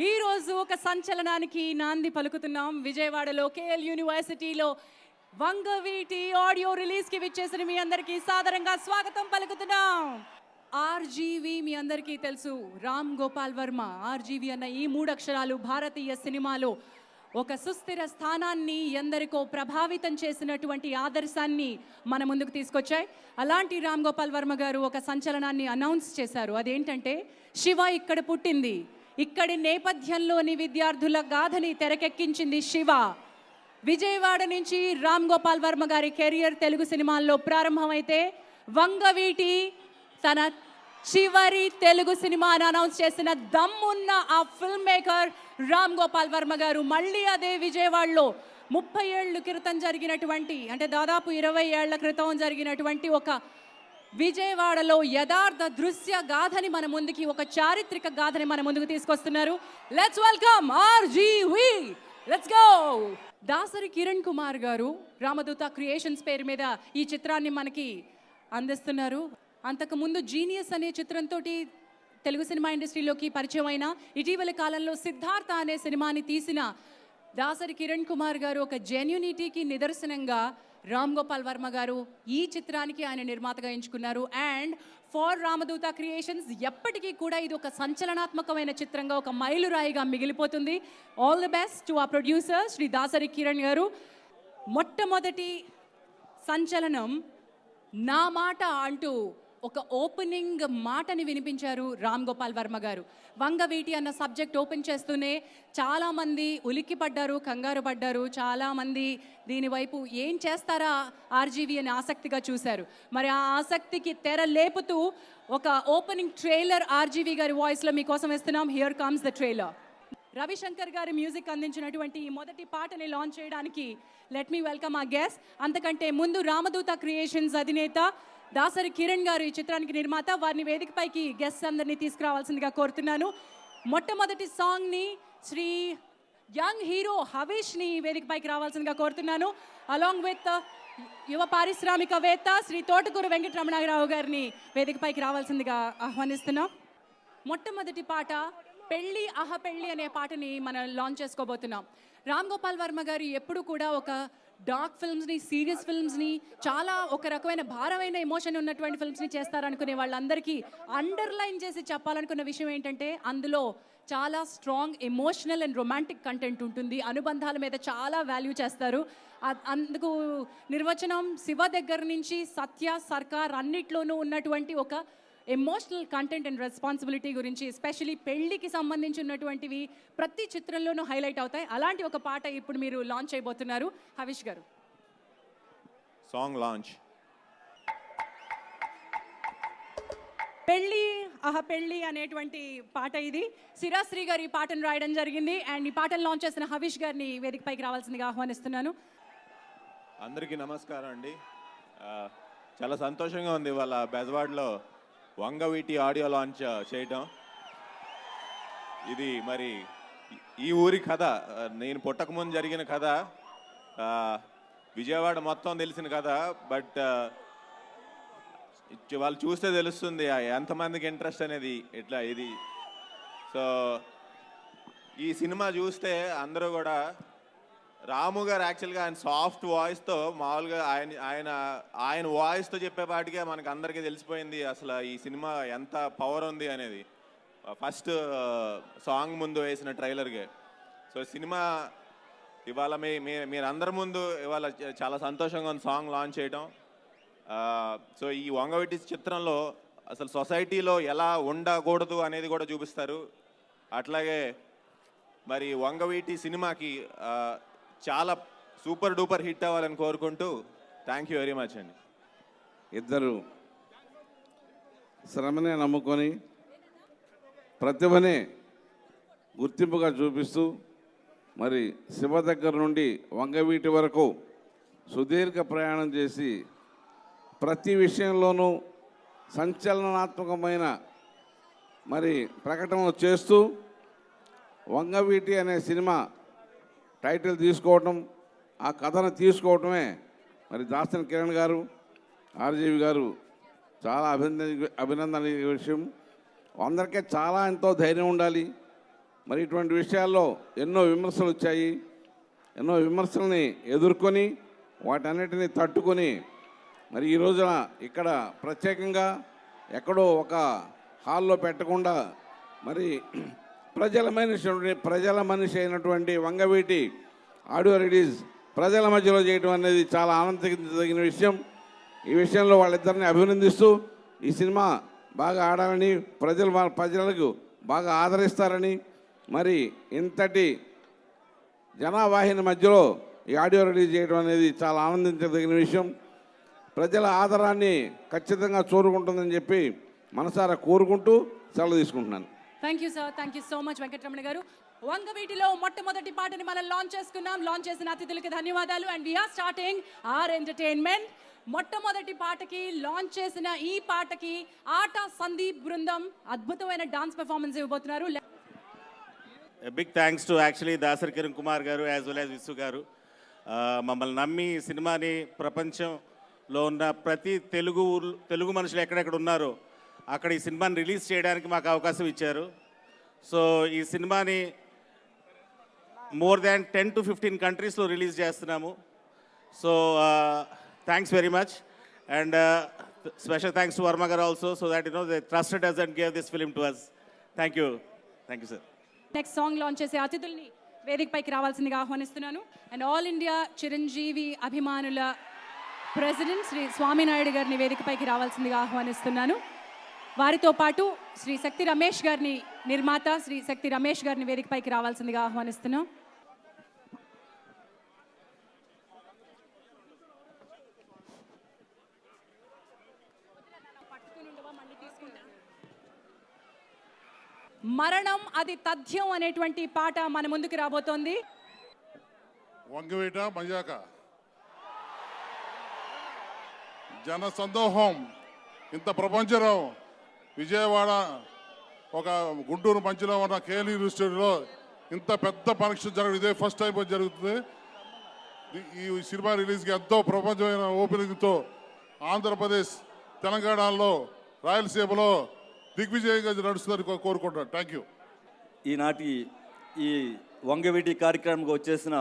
ఈరోజు ఒక సంచలనానికి నాంది పలుకుతున్నాం. విజయవాడలో కేఎల్ యూనివర్సిటీలో వంగవీటి ఆడియో రిలీజ్కి విచ్చేసిన మీ అందరికీ సాదరంగా స్వాగతం పలుకుతున్నాం. ఆర్జీవి మీ అందరికీ తెలుసు, రామ్ గోపాల్ వర్మ. ఆర్జీవి అన్న ఈ 3 అక్షరాలు భారతీయ సినిమాలో ఒక సుస్థిర స్థానాన్ని, ఎందరికో ప్రభావితం చేసినటువంటి ఆదర్శాన్ని మన ముందుకు తీసుకొచ్చాయి. అలాంటి రామ్ గోపాల్ వర్మ గారు ఒక సంచలనాన్ని అనౌన్స్ చేశారు. అదేంటంటే, శివ ఇక్కడ పుట్టింది, ఇక్కడి నేపథ్యంలోని విద్యార్థుల గాథని తెరకెక్కించింది శివ. విజయవాడ నుంచి రామ్ గోపాల్ వర్మ గారి కెరియర్ తెలుగు సినిమాల్లో ప్రారంభమైతే, వంగవీటి తన చివరి తెలుగు సినిమాని అనౌన్స్ చేసిన దమ్మున్న ఆ ఫిల్మ్ మేకర్ రామ్ గోపాల్ వర్మ గారు మళ్ళీ అదే విజయవాడలో 30 ఏళ్ళ క్రితం జరిగినటువంటి, అంటే దాదాపు 20 ఏళ్ల క్రితం జరిగినటువంటి ఒక విజయవాడలో యథార్థ దృశ్య గాథని మన ముందుకి, ఒక చారిత్రక గాథని మన ముందుకు తీసుకొస్తున్నారు. Let's welcome RGV. Let's go. Dasari Kiran Kumar గారు రామదూత క్రియేషన్స్ పేరు మీద ఈ చిత్రాన్ని మనకి అందిస్తున్నారు. అంతకుముందు జీనియస్ అనే చిత్రంతో తెలుగు సినిమా ఇండస్ట్రీలోకి పరిచయం అయిన, ఇటీవల కాలంలో సిద్ధార్థ అనే సినిమాని తీసిన దాసరి కిరణ్ కుమార్ గారు ఒక జెన్యూనిటీకి నిదర్శనంగా రామ్ గోపాల్ వర్మ గారు ఈ చిత్రానికి ఆయన నిర్మాతగా ఎంచుకున్నారు. అండ్ ఫార్ రామదూత క్రియేషన్స్ ఎప్పటికీ కూడా ఇది ఒక సంచలనాత్మకమైన చిత్రంగా, ఒక మైలురాయిగా మిగిలిపోతుంది. ఆల్ ది బెస్ట్ టు ఆ ప్రొడ్యూసర్ శ్రీ దాసరి కిరణ్ గారు. మొట్టమొదటి సంచలనం నా మాట అంటూ ఒక ఓపెనింగ్ మాటని వినిపించారు రామ్ గోపాల్ వర్మ గారు. వంగవీటి అన్న సబ్జెక్ట్ ఓపెన్ చేస్తూనే చాలామంది ఉలిక్కి పడ్డారు, కంగారు పడ్డారు. చాలామంది దీనివైపు ఏం చేస్తారా ఆర్జీవి అని ఆసక్తిగా చూశారు. మరి ఆ ఆసక్తికి తెర లేపుతూ ఒక ఓపెనింగ్ ట్రైలర్ ఆర్జీవి గారి వాయిస్లో మీకోసం ఇస్తున్నాం. Here comes the trailer. Ravishankar గారి మ్యూజిక్ అందించినటువంటి ఈ మొదటి పాటని లాంచ్ చేయడానికి లెట్ మీ వెల్కమ్ ఆ గెస్ట్. అంతకంటే ముందు రామదూత క్రియేషన్స్ అధినేత దాసరి కిరణ్ గారు ఈ చిత్రానికి నిర్మాత. వారిని వేదికపైకి గెస్ట్ అందరినీ తీసుకురావాల్సిందిగా కోరుతున్నాను. మొట్టమొదటి సాంగ్ని శ్రీ యంగ్ హీరో హవీష్ని వేదికపైకి రావాల్సిందిగా కోరుతున్నాను. అలాంగ్ విత్ యువ పారిశ్రామికవేత్త శ్రీ తోటకూరు వెంకటరమణారావు గారిని వేదికపైకి రావాల్సిందిగా ఆహ్వానిస్తున్నాం. మొట్టమొదటి పాట పెళ్ళి అహ పెళ్ళి అనే పాటని మనం లాంచ్ చేసుకోబోతున్నాం. రామ్ గోపాల్ వర్మ గారు ఎప్పుడు కూడా ఒక డార్క్ ఫిల్మ్స్ని, సీరియస్ ఫిల్మ్స్ని, చాలా ఒక రకమైన భారమైన ఎమోషన్ ఉన్నటువంటి ఫిల్మ్స్ని చేస్తారనుకునే వాళ్ళందరికీ అండర్లైన్ చేసి చెప్పాలనుకున్న విషయం ఏంటంటే, అందులో చాలా strong emotional and romantic content ఉంటుంది. అనుబంధాల మీద చాలా వాల్యూ చేస్తారు. అందుకు నిర్వచనం శివ దగ్గర నుంచి సత్య, సర్కార్ అన్నిట్లోనూ ఉన్నటువంటి ఒక ఎమోషనల్ కంటెంట్ అండ్ రెస్పాన్సిబిలిటీ గురించి, ఎస్పెషలీ పెళ్లికి సంబంధించి ఉన్నటువంటివి ప్రతి చిత్రంలోనూ హైలైట్ అవుతాయి. అలాంటి ఒక పాట ఇప్పుడు మీరు లాంచ్ చేయబోతున్నారు. హవీష్ గారు, సాంగ్ లాంచ్. పెళ్ళి అహ పెళ్ళి అనేటువంటి పాట ఇది. సిరాశ్రీ గారు ఈ పాటను రాయడం జరిగింది. అండ్ ఈ పాటను లాంచ్ చేసిన హవీష్ గారిని వేదికపైకి రావాల్సిందిగా ఆహ్వానిస్తున్నాను. అందరికీ నమస్కారం అండి. చాలా సంతోషంగా ఉంది వాళ్ళ బెజవాడలో వంగవీటి ఆడియో లాంచ్ చేయటం. ఇది మరి ఈ ఊరి కథ, నేను పుట్టకముందు జరిగిన కథ, విజయవాడ మొత్తం తెలిసిన కథ. బట్ వాళ్ళు చూస్తే తెలుస్తుంది ఎంతమందికి ఇంట్రెస్ట్ అనేది ఎట్లా ఇది. సో ఈ సినిమా చూస్తే అందరూ కూడా, రాము గారు యాక్చువల్గా ఆయన సాఫ్ట్ వాయిస్తో, మామూలుగా ఆయన వాయిస్తో చెప్పేపాటికే మనకు అందరికీ తెలిసిపోయింది అసలు ఈ సినిమా ఎంత పవర్ ఉంది అనేది ఫస్ట్ సాంగ్ ముందు వేసిన ట్రైలర్గా. సో సినిమా ఇవాళ మీరందరి ముందు ఇవాళ చాలా సంతోషంగా ఉంది సాంగ్ లాంచ్ చేయడం. సో ఈ వంగవీటి చిత్రంలో అసలు సొసైటీలో ఎలా ఉండకూడదు అనేది కూడా చూపిస్తారు. అట్లాగే మరి వంగవీటి సినిమాకి చాలా సూపర్ డూపర్ హిట్ అవ్వాలని కోరుకుంటూ థ్యాంక్ యూ వెరీ మచ్ అండి. ఇద్దరు శ్రమనే నమ్ముకొని ప్రతిభనే గుర్తింపుగా చూపిస్తూ, మరి శివ దగ్గర నుండి వంగవీటి వరకు సుదీర్ఘ ప్రయాణం చేసి ప్రతి విషయంలోనూ సంచలనాత్మకమైన మరి ప్రకటనలు చేస్తూ వంగవీటి అనే సినిమా టైటిల్ తీసుకోవటం, ఆ కథను తీసుకోవటమే మరి దాసరి కిరణ్ గారు, ఆర్జీవి గారు చాలా అభినందన విషయం. అందరికీ చాలా ఎంతో ధైర్యం ఉండాలి. మరి ఇటువంటి విషయాల్లో ఎన్నో విమర్శలు వచ్చాయి. ఎన్నో విమర్శల్ని ఎదుర్కొని వాటన్నిటిని తట్టుకొని మరి ఈ రోజున ఇక్కడ ప్రత్యేకంగా ఎక్కడో ఒక హాల్లో పెట్టకుండా మరి ప్రజల మనిషి అయినటువంటి వంగవీటి ఆడియో రిలీజ్ ప్రజల మధ్యలో చేయడం అనేది చాలా ఆనందించదగిన విషయం. ఈ విషయంలో వాళ్ళిద్దరిని అభినందిస్తూ ఈ సినిమా బాగా ఆడాలని ప్రజలకు బాగా ఆదరిస్తారని మరి ఇంతటి జనావాహిని మధ్యలో ఈ ఆడియో రిలీజ్ చేయడం అనేది చాలా ఆనందించదగిన విషయం. ప్రజల ఆదరాన్ని ఖచ్చితంగా చూరుకుంటుందని చెప్పి మనసారా కోరుకుంటూ సెలవు తీసుకుంటున్నాను. Thank you sir, thank you so much Venkataramana గారు. వంగవీటిలో మొట్టమొదటి పాటని మనం లాంచ్ చేసుకున్నాం. లాంచ్ చేసిన అతిథులకి ధన్యవాదాలు. And we're starting R entertainment. మొట్టమొదటి పాటకి లాంచ్ చేసిన ఈ పాటకి ఆట సందీప్ బృందం అద్భుతమైన డాన్స్ పెర్ఫార్మెన్స్ ఇవ్వబోతున్నారు. Big thanks to actually Dasari Kiran Kumar garu as well as విసు గారు. మమ్మల్ని నమ్మి ఈ సినిమాని ప్రపంచంలో ఉన్న ప్రతి తెలుగు మనుషులు ఎక్కడెక్కడ ఉన్నారో అక్కడ ఈ సినిమాని రిలీజ్ చేయడానికి మాకు అవకాశం ఇచ్చారు. సో ఈ సినిమాని మోర్ దాన్ 10 to 15 కంట్రీస్లో రిలీజ్ చేస్తున్నాము. So thanks very much and special thanks to Varma garu also so that they trusted us and gave this film to us. Thank you sir. Next song launch చేసే అతిథుల్ని వేదికపైకి రావాల్సిందిగా ఆహ్వానిస్తున్నాను. And all India Chiranjeevi అభిమానుల president Shri Swami Naidu గారిని వేదికపైకి రావాల్సిందిగా ఆహ్వానిస్తున్నాను. వారితో పాటు శ్రీ శక్తి రమేష్ గారిని, నిర్మాత శ్రీ శక్తి రమేష్ గారిని వేదికపైకి రావాల్సిందిగా ఆహ్వానిస్తున్నాం. మరణం అది తథ్యం అనేటువంటి పాట మన ముందుకు రాబోతోంది. వంగవీట మజాక జన సందోహం ఇంత ప్రపంచంలో విజయవాడ ఒక గుంటూరు మధ్యలో ఉన్న కేఎల్ యూనివర్సిటీలో ఇంత పెద్ద ఫంక్షన్ జరగదు. ఇదే ఫస్ట్ టైం జరుగుతుంది. ఈ సినిమా రిలీజ్కి ఎంతో ప్రపంచమైన ఓపెనింగ్తో ఆంధ్రప్రదేశ్, తెలంగాణలో, రాయలసీమలో దిగ్విజయంగా నడుస్తుందని కోరుకుంటున్నాను. Thank you. ఈనాటి ఈ వంగవీటి కార్యక్రమంకి వచ్చేసిన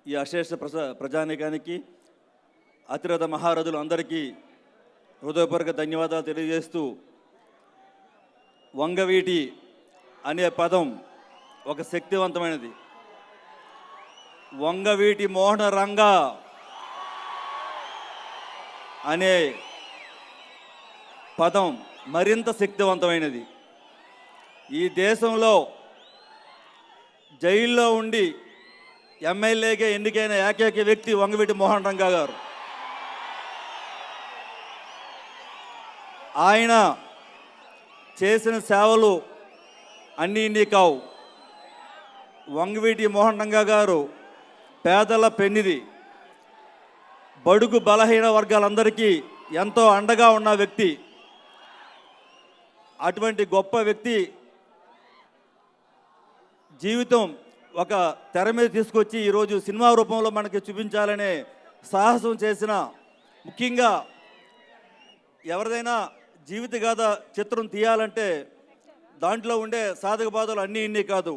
ఈ అశేష ప్రజానీకానికి, అతిరథ మహారథులు అందరికీ హృదయపూర్వక ధన్యవాదాలు తెలియజేస్తూ, వంగవీటి అనే పదం ఒక శక్తివంతమైనది. వంగవీటి మోహన రంగ అనే పదం మరింత శక్తివంతమైనది. ఈ దేశంలో జైల్లో ఉండి ఎమ్మెల్యేగా ఎన్నికైన ఏకైక వ్యక్తి వంగవీటి మోహన్ రంగా గారు. ఆయన చేసిన సేవలు అన్నీ ఇన్ని కావు. వంగవీటి మోహన్ రంగా గారు పేదల పెన్నిది, బడుగు బలహీన వర్గాలందరికీ ఎంతో అండగా ఉన్న వ్యక్తి. అటువంటి గొప్ప వ్యక్తి జీవితం ఒక తెర మీద తీసుకొచ్చి ఈరోజు సినిమా రూపంలో మనకి చూపించాలనే సాహసం చేసిన, ముఖ్యంగా ఎవరిదైనా జీవిత గాథ చిత్రం తీయాలంటే దాంట్లో ఉండే సాధక బాధలు అన్నీ ఇన్ని కాదు.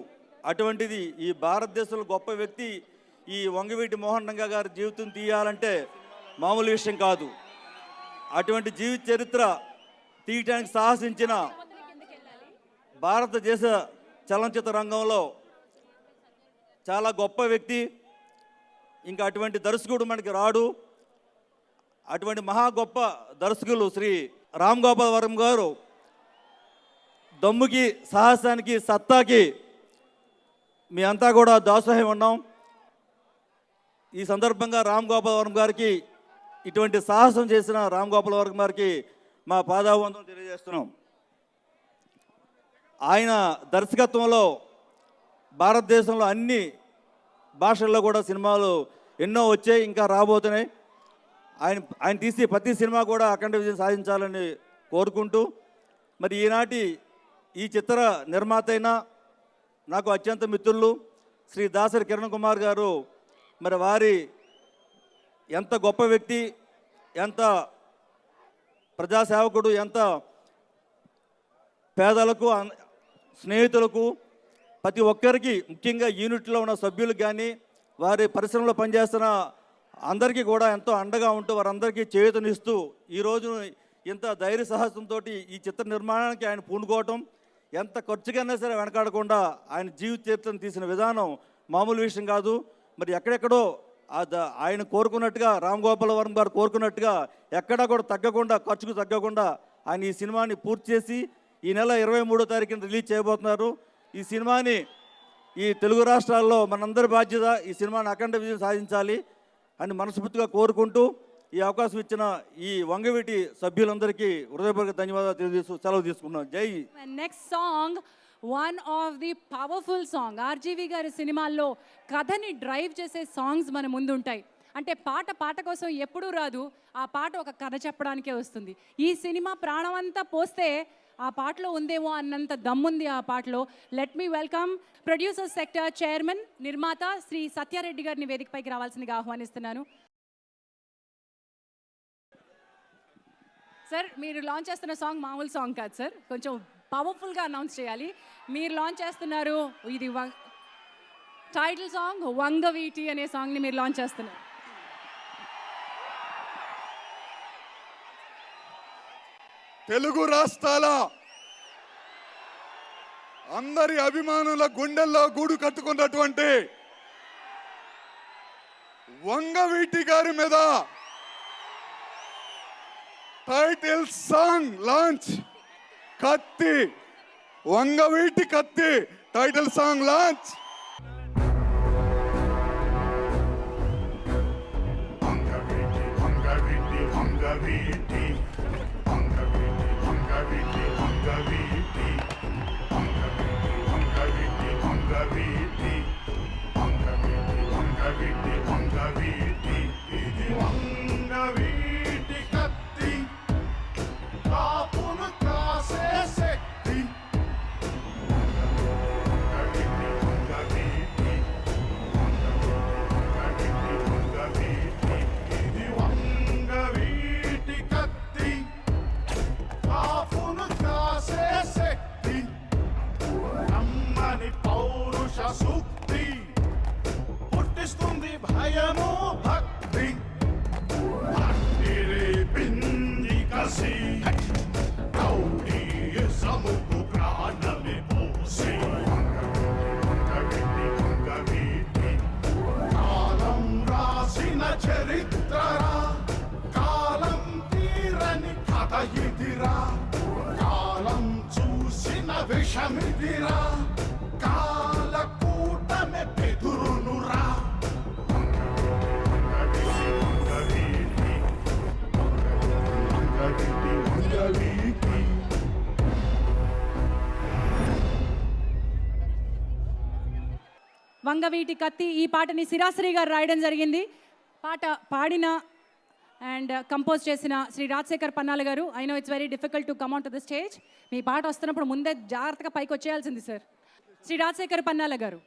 అటువంటిది ఈ భారతదేశంలో గొప్ప వ్యక్తి ఈ వంగవీటి మోహన్ రంగా గారి జీవితం తీయాలంటే మామూలు విషయం కాదు. అటువంటి జీవిత చరిత్ర తీయటానికి సాహసించిన భారతదేశ చలనచిత్ర రంగంలో చాలా గొప్ప వ్యక్తి. ఇంకా అటువంటి దర్శకుడు మనకి రాడు. అటువంటి మహా గొప్ప దర్శకులు శ్రీ రామ్ గోపాల్ వర్మ గారు దమ్ముకి, సాహసానికి, సత్తాకి మీ అంతా కూడా దాసోహం ఉన్నాం. ఈ సందర్భంగా రామ్ గోపాల్ వర్మ గారికి, ఇటువంటి సాహసం చేసిన రామ్ గోపాల్ వర్మ గారికి మా పాదాభివందనం తెలియజేస్తున్నాం. ఆయన దర్శకత్వంలో భారతదేశంలో అన్ని భాషల్లో కూడా సినిమాలు ఎన్నో వచ్చాయి, ఇంకా రాబోతున్నాయి. ఆయన తీసే ప్రతి సినిమా కూడా అఖండ విజయం సాధించాలని కోరుకుంటూ, మరి ఈనాటి ఈ చిత్ర నిర్మాత అయినా నాకు అత్యంత మిత్రులు శ్రీ దాసరి కిరణ్ కుమార్ గారు, మరి వారి ఎంత గొప్ప వ్యక్తి, ఎంత ప్రజాసేవకుడు, ఎంత పేదలకు, స్నేహితులకు ప్రతి ఒక్కరికి, ముఖ్యంగా యూనిట్లో ఉన్న సభ్యులకు కానీ వారి పరిశ్రమలో పనిచేస్తున్న అందరికీ కూడా ఎంతో అండగా ఉంటూ వారందరికీ చేయూతనిస్తూ ఈరోజు ఇంత ధైర్య సాహసంతో ఈ చిత్ర నిర్మాణానికి ఆయన పూనుకోవటం, ఎంత ఖర్చుకైనా సరే వెనకాడకుండా ఆయన జీవిత చరిత్రను తీసిన విధానం మామూలు విషయం కాదు. మరి ఎక్కడెక్కడో ఆయన కోరుకున్నట్టుగా, రామ్ గోపాల్ వర్మ గారు కోరుకున్నట్టుగా ఎక్కడా కూడా తగ్గకుండా, ఖర్చుకు తగ్గకుండా ఆయన ఈ సినిమాని పూర్తి చేసి ఈ నెల 23వ తారీఖున రిలీజ్ చేయబోతున్నారు. ఈ సినిమాని ఈ తెలుగు రాష్ట్రాల్లో మనందరి బాధ్యత ఈ సినిమాని అఖండ విజయం సాధించాలి అని మనస్ఫూర్తిగా కోరుకుంటూ ఈ అవకాశం ఇచ్చిన ఈ వంగవీటి సభ్యులందరికీ హృదయపూర్వక ధన్యవాదాలు తెలియజేస్తూ సెలవు తీసుకున్నాం. జై. Next song one of the powerful song. RGV గారి సినిమాల్లో కథని డ్రైవ్ చేసే సాంగ్స్ మన ముందు ఉంటాయి. అంటే పాట కోసం ఎప్పుడూ రాదు, ఆ పాట ఒక కథ చెప్పడానికే వస్తుంది. ఈ సినిమా ప్రాణమంతా పోస్తే ఆ పాటలో ఉందేమో అన్నంత దమ్ముంది ఆ పాటలో. Let me welcome producer sector chairman, నిర్మాత శ్రీ సత్యారెడ్డి గారిని వేదికపైకి రావాల్సిందిగా ఆహ్వానిస్తున్నాను. సార్, మీరు లాంచ్ చేస్తున్న సాంగ్ మామూలు సాంగ్ కాదు సార్, కొంచెం పవర్ఫుల్గా అనౌన్స్ చేయాలి. మీరు లాంచ్ చేస్తున్నారు ఇది టైటిల్ సాంగ్ వంగవీటి అనే సాంగ్ని మీరు లాంచ్ చేస్తున్నారు. తెలుగు రాష్ట్రాల అందరి అభిమానుల గుండెల్లో గూడు కట్టుకున్నటువంటి వంగవీటి గారి మీద టైటిల్ సాంగ్ లాంచ్. కత్తి, వంగవీటి కత్తి title song launch. Vangaveeti Vangaveeti Vangaveeti Vangaveeti Vangaveeti Vangaveeti Vangaveeti Vangaveeti Vangaveeti Vangaveeti ఇది వంగవీటి కత్తి, కాపును కాసే శక్తి. వంగవీటి వంగవీటి వంగవీటి వంగవీటి ఇది వంగవీటి కత్తి, కాపును కాసే శక్తి. నమ్మని పౌరుష సూక్తి పుట్టిస్తుంది భయము భక్తి. అట్టిరే పిండి కసి సముకు ప్రాణమి పోసి. వంగవీటి వంగవీటి కాలం రాసిన చరిత్రరా, కాలం తీరని కథ ఇదిరా, కాలం చూసిన విషమిదిరా, కాల కూటమి బెదురునురా. వంగవీటి వంగవీటి వంగవీటి వంగవీటి. వంగవీటి కత్తి ఈ పాటని సిరాశ్రీ గారు రాయడం జరిగింది. పాట పాడిన అండ్ కంపోజ్ చేసిన Shri Rajasekhar Pannala garu. I know it's very difficult to come on to the stage. మీ పాట వస్తున్నప్పుడు ముందే జాగ్రత్తగా పైకి వచ్చేయాల్సింది సార్. శ్రీ రాజశేఖర్ పన్నాల గారు.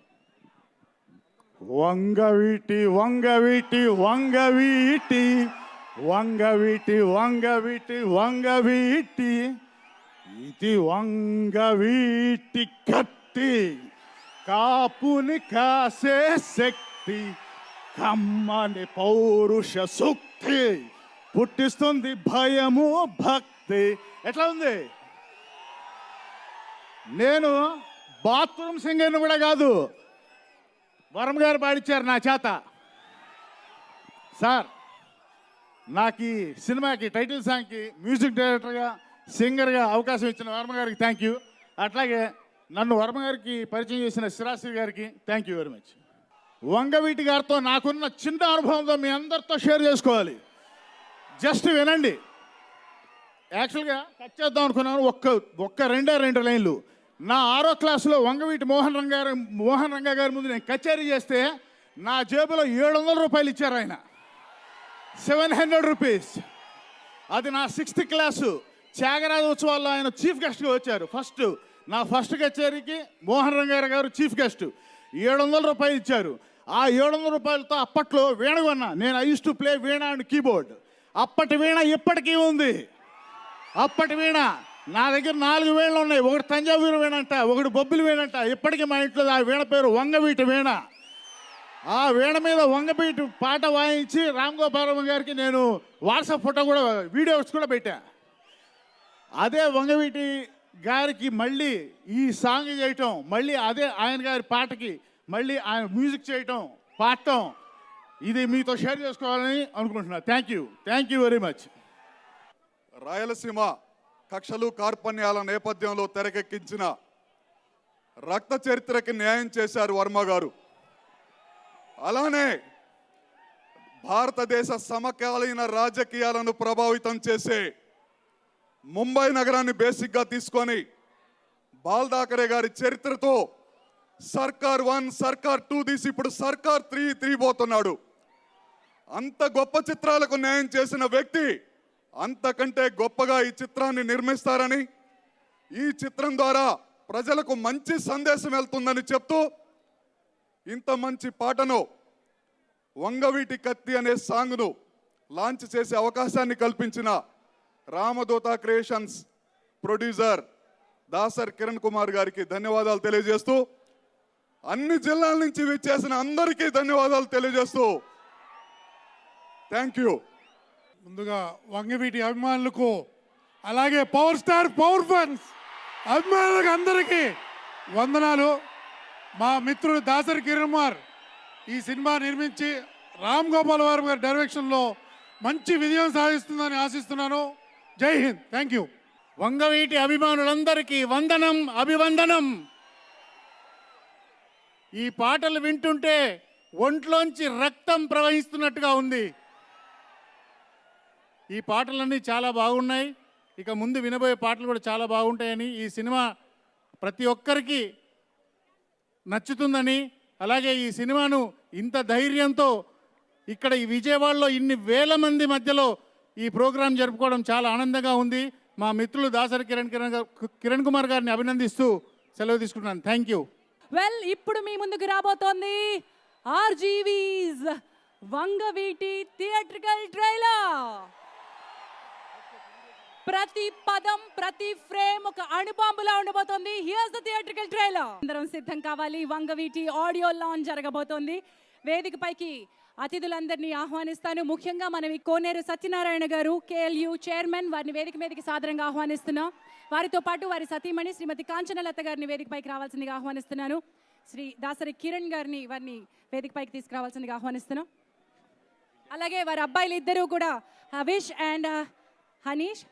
వంగవీటి వంగవీటి వంగవీటి వంగవీటి వంగవీటి వంగవీటి ఇది వంగవీటి కత్తి, కాపుని కాసే శక్తి. కమ్మని పౌరుష సూక్తి పుట్టిస్తుంది భయము భక్తి. ఎట్లా ఉంది? నేను బాత్రూమ్ సింగర్ని కూడా కాదు, వరం గారు పాడిచ్చారు నా చేత. సార్, నాకు ఈ సినిమాకి టైటిల్ సాంగ్కి మ్యూజిక్ డైరెక్టర్గా, సింగర్గా అవకాశం ఇచ్చిన వర్మ గారికి థ్యాంక్ యూ. అట్లాగే నన్ను వర్మ గారికి పరిచయం చేసిన సిరాశ్రీ గారికి thank you very much. Vangaveeti గారితో నాకున్న చిన్న అనుభవంతో మీ అందరితో షేర్ చేసుకోవాలి. జస్ట్ వినండి. యాక్చువల్గా కట్ చేద్దాం అనుకున్నాను, ఒక్క రెండు లైన్లు. నా 6వ క్లాసులో వంగవీటి మోహన్ రంగా గారి ముందు నేను కచేరీ చేస్తే నా జేబులో 700 రూపాయలు ఇచ్చారు ఆయన. 700 రూపీస్. అది నా 6th క్లాసు త్యాగరాజ ఉత్సవాల్లో ఆయన చీఫ్ గెస్ట్గా వచ్చారు. నా ఫస్ట్ కచేరీకి మోహన్ రంగారావు గారు చీఫ్ గెస్ట్. 700 రూపాయలు ఇచ్చారు. ఆ 700 రూపాయలతో అప్పట్లో వీణ కొన్నా నేను. I use to play veena and keyboard. అప్పటి వీణ ఇప్పటికీ ఉంది. అప్పటి వీణ నా దగ్గర 4 వీణలు ఉన్నాయి. ఒకటి తంజావూరు వీణంట, ఒకటి బొబ్బిలి వీణంట. ఇప్పటికీ మా ఇంట్లో ఆ వీణ పేరు వంగవీటి వీణ. ఆ వీణ మీద వంగవీటి పాట వాయించి రామ్ గోపాల్ వర్మ గారికి నేను వాట్సాప్ ఫోటో కూడా, వీడియోస్ కూడా పెట్టా. అదే వంగవీటి గారికి మళ్ళీ ఈ సాంగ్ చేయటం, మళ్ళీ అదే ఆయన గారి పాటకి మళ్ళీ ఆయన మ్యూజిక్ చేయటం, పాడటం, ఇది మీతో షేర్ చేసుకోవాలని అనుకుంటున్నా. Thank you very much. Rayalaseema కక్షలు కార్పణ్యాల నేపథ్యంలో తెరకెక్కించిన రక్త చరిత్రకి న్యాయం చేశారు వర్మ గారు. అలానే భారతదేశ సమకాలీన రాజకీయాలను ప్రభావితం చేసే ముంబై నగరాన్ని బేసిక్గా తీసుకొని బాల్ ఠాకరే గారి చరిత్రతో సర్కార్ 1, సర్కార్ 2 తీసి ఇప్పుడు సర్కార్ 3 తీయబోతున్నాడు. అంత గొప్ప చిత్రాలకు న్యాయం చేసిన వ్యక్తి అంతకంటే గొప్పగా ఈ చిత్రాన్ని నిర్మిస్తారని, ఈ చిత్రం ద్వారా ప్రజలకు మంచి సందేశం వెళ్తుందని చెప్తూ ఇంత మంచి పాటను వంగవీటి కత్తి అనే సాంగ్ను లాంచ్ చేసే అవకాశాన్ని కల్పించిన రామదూత క్రియేషన్స్ ప్రొడ్యూసర్ దాసర్ కిరణ్ కుమార్ గారికి ధన్యవాదాలు తెలియజేస్తూ, అన్ని జిల్లాల నుంచి విచ్చేసిన అందరికీ ధన్యవాదాలు తెలియజేస్తూ థ్యాంక్ యూ. ముందుగా వంగవీటి అభిమానులకు, అలాగే పవర్ స్టార్ పవర్ ఫన్స్ అభిమానులకు అందరికీ వందనాలు. మా మిత్రుడు దాసరి కిరణ్ కుమార్ ఈ సినిమా నిర్మించి రామ్ గోపాల్ వర్మ గారి డైరెక్షన్లో మంచి విజయం సాధిస్తుందని ఆశిస్తున్నాను. జై హింద్. Thank you. వంగవీటి అభిమానులందరికీ వందనం, అభివందనం. ఈ పాటలు వింటుంటే ఒంట్లోంచి రక్తం ప్రవహిస్తున్నట్టుగా ఉంది. ఈ పాటలన్నీ చాలా బాగున్నాయి. ఇక ముందు వినబోయే పాటలు కూడా చాలా బాగుంటాయని, ఈ సినిమా ప్రతి ఒక్కరికి నచ్చుతుందని, అలాగే ఈ సినిమాను ఇంత ధైర్యంతో ఇక్కడ ఈ విజయవాడలో ఇన్ని వేల మంది మధ్యలో ఈ ప్రోగ్రాం జరుపుకోవడం చాలా ఆనందంగా ఉంది. మా మిత్రులు దాసరి కిరణ్ కుమార్ గారిని అభినందిస్తూ సెలవు తీసుకుంటున్నాను. Thank you. వెల్, ఇప్పుడు మీ ముందుకు రాబోతోంది ఆర్జీవీస్ వంగవీటి థియేట్రికల్ ట్రైలర్. ప్రతి పదం, ప్రతి ఫ్రేమ్ ఒక అణుబాంబులా ఉండబోతోంది. Here's the theatrical trailer. అందరం సిద్ధం కావాలి. వంగవీటి ఆడియో లాంచ్ జరగబోతోంది. వేదికపైకి అతిథులందరినీ ఆహ్వానిస్తాను. ముఖ్యంగా మనం ఈ కోనేరు సత్యనారాయణ గారు, KLU చైర్మన్, వారిని వేదిక మీదకి సాదరంగా ఆహ్వానిస్తున్నాం. వారితో పాటు వారి సతీమణి శ్రీమతి కాంచనలత గారిని వేదికపైకి రావాల్సిందిగా ఆహ్వానిస్తున్నాను. శ్రీ దాసరి కిరణ్ గారిని వారిని వేదికపైకి తీసుకురావాల్సిందిగా ఆహ్వానిస్తున్నాం. అలాగే వారి అబ్బాయిలు ఇద్దరు కూడా, Havish and Hanish,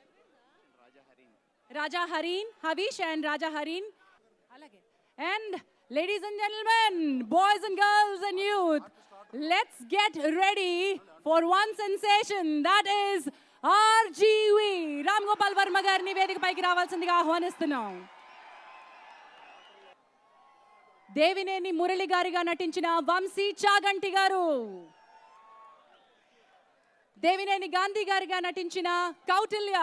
Raja Hareen, Havish and Raja Hareen. And ladies and gentlemen, boys and girls and youth, let's get ready for one sensation, that is RGV. Ram Gopal Varma గారిని వేదికపైకి రావాల్సిందిగా ఆహ్వానిస్తున్నాం. దేవినేని మురళి గారిగా నటించిన వంశీ చాగంటి గారు, దేవినేని గాంధీ గారిగా నటించిన కౌటిల్య,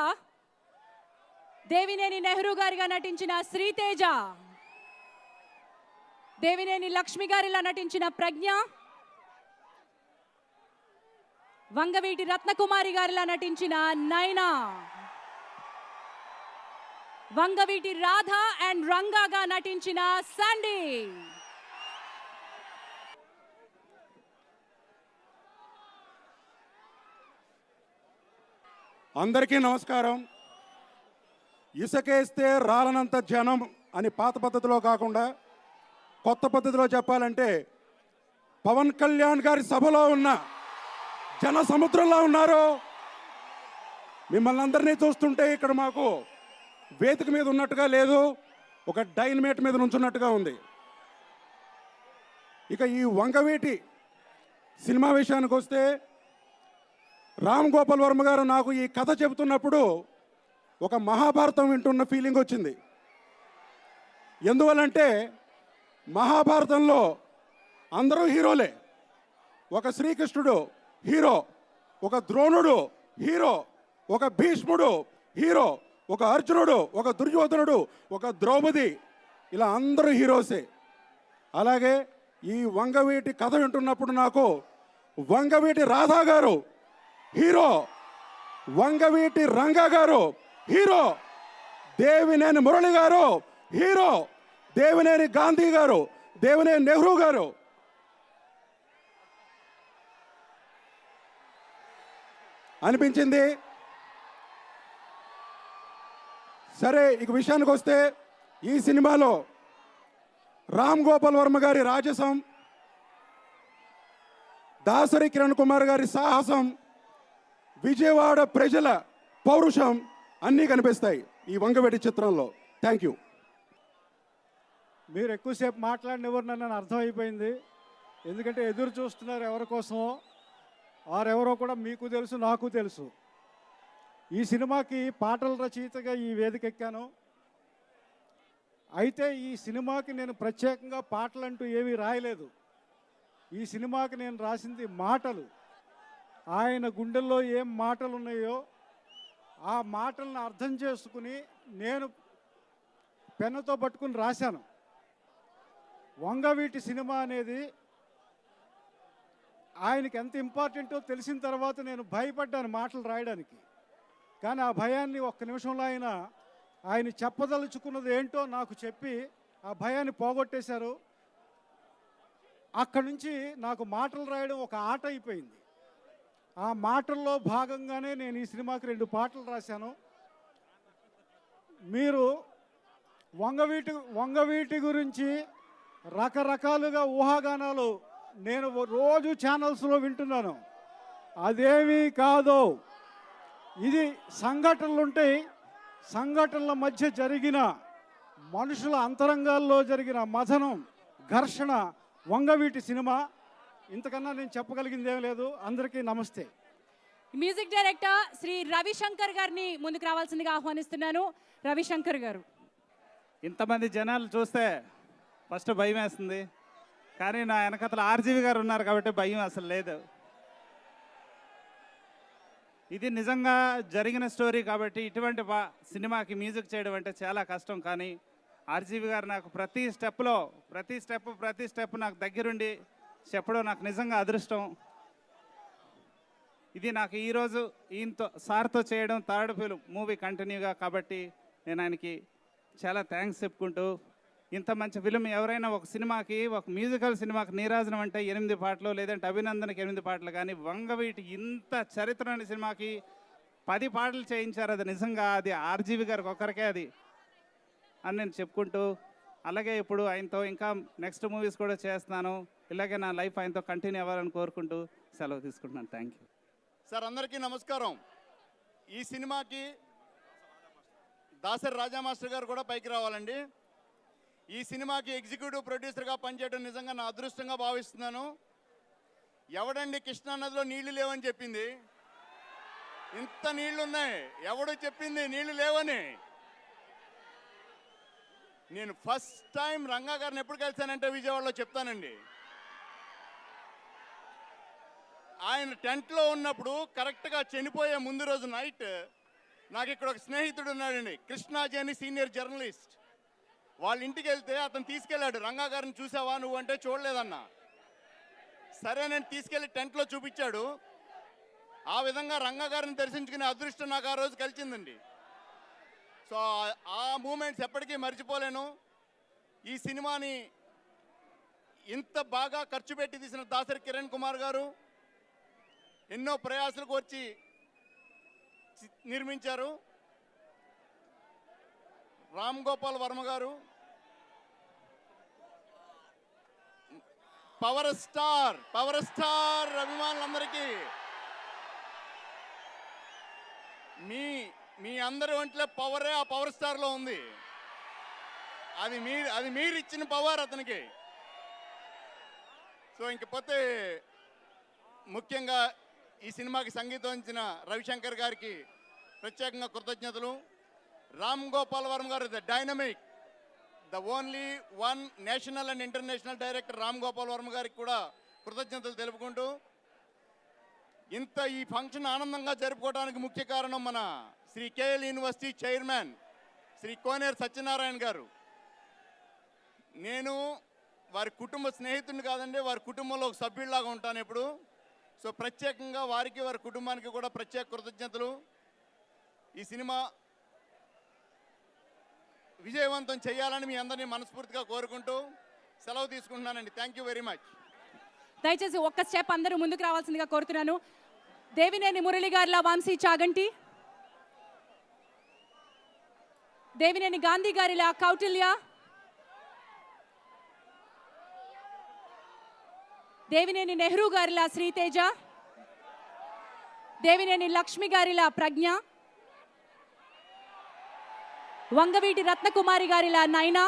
దేవినేని నెహ్రూ గారిగా నటించిన శ్రీతేజ, దేవినేని లక్ష్మి గారిలా నటించిన ప్రజ్ఞ, వంగవీటి రత్నకుమారి గారిలా నటించిన నైనా, వంగవీటి రాధ అండ్ రంగాగా నటించిన శాండీ. అందరికీ నమస్కారం. ఇసుకేస్తే రాలనంత జనం అని పాత పద్ధతిలో కాకుండా కొత్త పద్ధతిలో చెప్పాలంటే పవన్ కళ్యాణ్ గారి సభలో ఉన్న జన సముద్రంలో ఉన్నారు. మిమ్మల్ని అందరినీ చూస్తుంటే ఇక్కడ మాకు వేదిక మీద ఉన్నట్టుగా లేదు, ఒక డైనమేట్ మీద నుంచున్నట్టుగా ఉంది. ఇక ఈ వంగవీటి సినిమా విషయానికి వస్తే, రామ్ గోపాల్ వర్మ గారు నాకు ఈ కథ చెబుతున్నప్పుడు ఒక మహాభారతం వింటున్న ఫీలింగ్ వచ్చింది. ఎందువల్లంటే మహాభారతంలో అందరూ హీరోలే. ఒక శ్రీకృష్ణుడు హీరో, ఒక ద్రోణుడు హీరో, ఒక భీష్ముడు హీరో, ఒక అర్జునుడు, ఒక దుర్యోధనుడు, ఒక ద్రౌపది, ఇలా అందరూ హీరోసే. అలాగే ఈ వంగవీటి కథ వింటున్నప్పుడు నాకు వంగవీటి రాధా గారు హీరో, వంగవీటి రంగా గారు హీరో, దేవినేని మురళి గారు హీరో, దేవినేని గాంధీ గారు, దేవినేని నెహ్రూ గారు. అనిపించింది. సరే, ఇక విషయానికి వస్తే ఈ సినిమాలో రామ్ గోపాల్ వర్మ గారి రాజసం, దాసరి కిరణ్ కుమార్ గారి సాహసం, విజయవాడ ప్రజల పౌరుషం అన్నీ కనిపిస్తాయి ఈ వంగవీటి చిత్రంలో. Thank you. మీరు ఎక్కువసేపు మాట్లాడినెవరు నన్ను అర్థమైపోయింది. ఎందుకంటే ఎదురు చూస్తున్నారు ఎవరి కోసమో. వారెవరో కూడా మీకు తెలుసు, నాకు తెలుసు. ఈ సినిమాకి పాటల రచయితగా ఈ వేదిక ఎక్కాను. అయితే ఈ సినిమాకి నేను ప్రత్యేకంగా పాటలంటూ ఏమీ రాయలేదు. ఈ సినిమాకి నేను రాసింది మాటలు. ఆయన గుండెల్లో ఏం మాటలు ఉన్నాయో ఆ మాటలను అర్థం చేసుకుని నేను పెన్నుతో పట్టుకుని రాశాను. వంగవీటి సినిమా అనేది ఆయనకి ఎంత ఇంపార్టెంటో తెలిసిన తర్వాత నేను భయపడ్డాను మాటలు రాయడానికి. కానీ ఆ భయాన్ని ఒక్క నిమిషంలో ఆయన చెప్పదలుచుకున్నది ఏంటో నాకు చెప్పి ఆ భయాన్ని పోగొట్టేశారు. అక్కడి నుంచి నాకు మాటలు రాయడం ఒక ఆట అయిపోయింది. ఆ మాటల్లో భాగంగానే నేను ఈ సినిమాకి 2 పాటలు రాశాను. మీరు వంగవీటి గురించి రకరకాలుగా ఊహాగానాలు నేను రోజు ఛానల్స్లో వింటున్నాను. అదేమీ కాదు. ఇది సంఘటనలు ఉంటాయి. సంఘటనల మధ్య జరిగిన మనుషుల అంతరంగాల్లో జరిగిన మథనం, ఘర్షణ వంగవీటి సినిమా. ఇంతకన్నా నేను చెప్పగలిగిందేం లేదు. అందరికీ నమస్తే. మ్యూజిక్ డైరెక్టర్ శ్రీ రవిశంకర్ గారిని ముందుకు రావాల్సిందిగా ఆహ్వానిస్తున్నాను. రవిశంకర్ గారు. ఇంతమంది జనాలు చూస్తే ఫస్ట్ భయం వేస్తుంది, కానీ నా వెనకతల ఆర్జీవి గారు ఉన్నారు కాబట్టి భయం అసలు లేదు. ఇది నిజంగా జరిగిన స్టోరీ కాబట్టి ఇటువంటి సినిమాకి మ్యూజిక్ చేయడం అంటే చాలా కష్టం. కానీ ఆర్జీవి గారు నాకు ప్రతి స్టెప్ నాకు దగ్గరుండి చెప్పడం నాకు నిజంగా అదృష్టం. ఇది నాకు ఈరోజు ఈయనతో సార్తో చేయడం థర్డ్ ఫిల్మ్ మూవీ కంటిన్యూగా, కాబట్టి నేను ఆయనకి చాలా థ్యాంక్స్ చెప్పుకుంటూ, ఇంత మంచి ఫిల్మ్ ఎవరైనా ఒక సినిమాకి, ఒక మ్యూజికల్ సినిమాకి నీరాజనం అంటే 8 పాటలు, లేదంటే అభినందనకి 8 పాటలు, కానీ వంగవీటి ఇంత చరిత్రని సినిమాకి 10 పాటలు చేయించారు. అది నిజంగా అది ఆర్జీవి గారికి ఒక్కరికే అది అని నేను చెప్పుకుంటూ, అలాగే ఇప్పుడు ఆయనతో ఇంకా నెక్స్ట్ మూవీస్ కూడా చేస్తున్నాను. ఇలాగే నా లైఫ్ ఆయనతో కంటిన్యూ అవ్వాలని కోరుకుంటూ సెలవు తీసుకుంటున్నాను. Thank you sir. అందరికీ నమస్కారం. ఈ సినిమాకి దాసరి రాజా మాస్టర్ గారు కూడా పైకి రావాలండి. ఈ సినిమాకి ఎగ్జిక్యూటివ్ ప్రొడ్యూసర్గా పనిచేయడం నిజంగా నా అదృష్టంగా భావిస్తున్నాను. ఎవడండి కృష్ణానదిలో నీళ్లు లేవని చెప్పింది? ఇంత నీళ్లు ఉన్నాయి. ఎవడు చెప్పింది నీళ్లు లేవని? నేను ఫస్ట్ టైం రంగా గారిని ఎప్పుడు కలిశానంటే విజయవాడలో చెప్తానండి. ఆయన టెంట్లో ఉన్నప్పుడు కరెక్ట్గా చనిపోయే ముందు రోజు నైట్ నాకు ఇక్కడ ఒక స్నేహితుడు ఉన్నాడండి, కృష్ణాజీ అని సీనియర్ జర్నలిస్ట్. వాళ్ళ ఇంటికి వెళ్తే అతను తీసుకెళ్ళాడు. రంగా గారిని చూసావా నువ్వు అంటే చూడలేదన్నా. సరే నేను తీసుకెళ్ళి టెంట్లో చూపించాడు. ఆ విధంగా రంగా గారిని దర్శించుకునే అదృష్టం నాకు ఆ రోజు కలిసిందండి. సో ఆ మూమెంట్స్ ఎప్పటికీ మర్చిపోలేను. ఈ సినిమాని ఇంత బాగా ఖర్చు పెట్టి తీసిన దాసరి కిరణ్ కుమార్ గారు ఎన్నో ప్రయాసాలకు వచ్చి నిర్మించారు. రామ్ గోపాల్ వర్మ గారు పవర్ స్టార్ అభిమానులందరికీ మీ అందరి ఒంట్లో పవరే ఆ పవర్ స్టార్లో ఉంది. అది మీరు ఇచ్చిన పవర్ అతనికి. సో ఇంకపోతే ముఖ్యంగా ఈ సినిమాకి సంగీతం ఇచ్చిన రవిశంకర్ గారికి ప్రత్యేకంగా కృతజ్ఞతలు. రామ్ గోపాల్ వర్మ గారు the dynamic, the only one national and international director Ram Gopal Varma గారికి కూడా కృతజ్ఞతలు తెలుపుకుంటూ, ఇంత ఈ ఫంక్షన్ ఆనందంగా జరుపుకోవడానికి ముఖ్య కారణం మన Shri KL university chairman Shri Koneru Satyanarayana garu. నేను వారి కుటుంబ స్నేహితుడిని కాదండి, వారి కుటుంబంలో ఒక సభ్యుడిలాగా ఉంటాను ఎప్పుడు. సో ప్రత్యేకంగా వారికి, వారి కుటుంబానికి కూడా ప్రత్యేక కృతజ్ఞతలు. ఈ సినిమా విజయవంతం చేయాలని మీ అందరినీ మనస్ఫూర్తిగా కోరుకుంటూ సెలవు తీసుకుంటున్నానండి. Thank you very much. దయచేసి ఒక్క స్టెప్ అందరూ ముందుకు రావాల్సిందిగా కోరుతున్నాను. దేవినేని మురళి గారిలా వంశీ చాగంటి, దేవినేని గాంధీ గారిలా కౌటిల్య, దేవినేని నెహ్రూ గారిలా శ్రీతేజ, దేవినేని లక్ష్మి గారిలా ప్రజ్ఞ, వంగవీటి రత్నకుమారి గారిలా నైనా,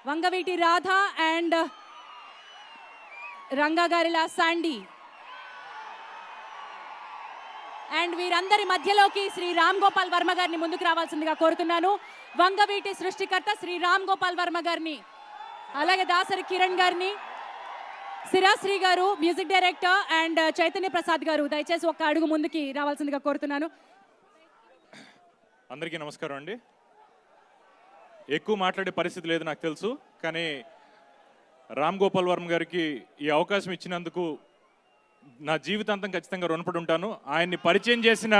వంగవీటి రాధ అండ్ రంగా గారిలా శాండీ, అండ్ వీరందరి మధ్యలోకి శ్రీ రామ్ గోపాల్ వర్మ గారిని ముందుకు రావాల్సిందిగా కోరుతున్నాను. వంగవీటి సృష్టికర్త శ్రీ రామ్ గోపాల్ వర్మ గారిని, అలాగే దాసరి కిరణ్ గారిని, సిరాశ్రీ గారు music director and Chaitanya Prasad గారు దయచేసి ఒక్క అడుగు ముందుకి రావాల్సిందిగా కోరుతున్నాను. అందరికీ నమస్కారం అండి. ఎక్కువ మాట్లాడే పరిస్థితి లేదు నాకు తెలుసు, కానీ రామ్ గోపాల్ వర్మ గారికి ఈ అవకాశం ఇచ్చినందుకు నా జీవితాంతం ఖచ్చితంగా రుణపడి ఉంటాను. ఆయన్ని పరిచయం చేసిన,